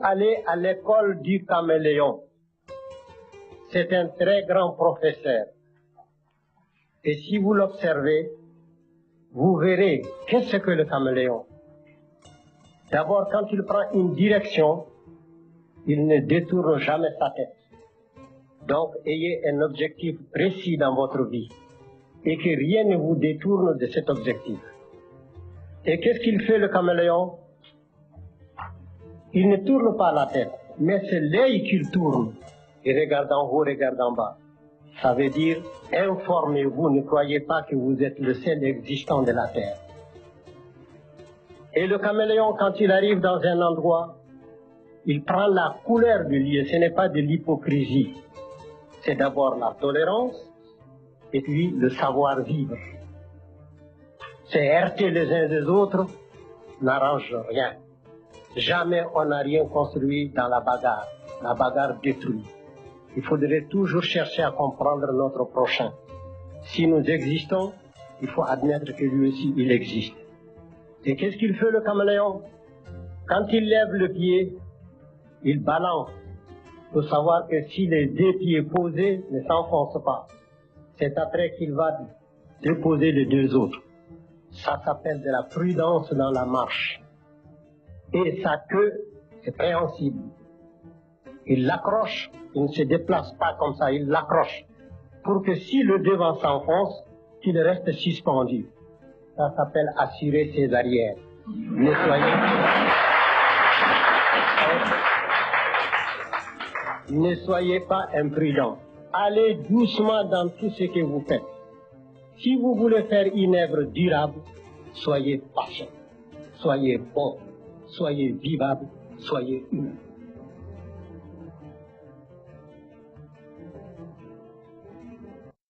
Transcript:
Allez à l'école du caméléon. C'est un très grand professeur. Et si vous l'observez, vous verrez qu'est-ce que le caméléon. D'abord, quand il prend une direction, il ne détourne jamais sa tête. Donc, ayez un objectif précis dans votre vie et que rien ne vous détourne de cet objectif. Et qu'est-ce qu'il fait le caméléon? Il ne tourne pas la tête, mais c'est l'œil qu'il tourne. Il regarde en haut, regarde en bas. Ça veut dire, informez-vous, ne croyez pas que vous êtes le seul existant de la Terre. Et le caméléon, quand il arrive dans un endroit, il prend la couleur du lieu. Ce n'est pas de l'hypocrisie. C'est d'abord la tolérance et puis le savoir-vivre. C'est heurter les uns des autres n'arrange rien. Jamais on n'a rien construit dans la bagarre. La bagarre détruit. Il faudrait toujours chercher à comprendre notre prochain. Si nous existons, il faut admettre que lui aussi, il existe. Et qu'est-ce qu'il fait le caméléon? Quand il lève le pied, il balance. Il faut savoir que si les deux pieds posés ne s'enfoncent pas, c'est après qu'il va déposer les deux autres. Ça s'appelle de la prudence dans la marche. Et sa queue, c'est préhensible. Il l'accroche, il ne se déplace pas comme ça, il l'accroche. Pour que si le devant s'enfonce, qu'il reste suspendu. Ça s'appelle assurer ses arrières. Ne soyez pas imprudents. Allez doucement dans tout ce que vous faites. Si vous voulez faire une œuvre durable, soyez patient, soyez bon, soyez vivable, soyez humain.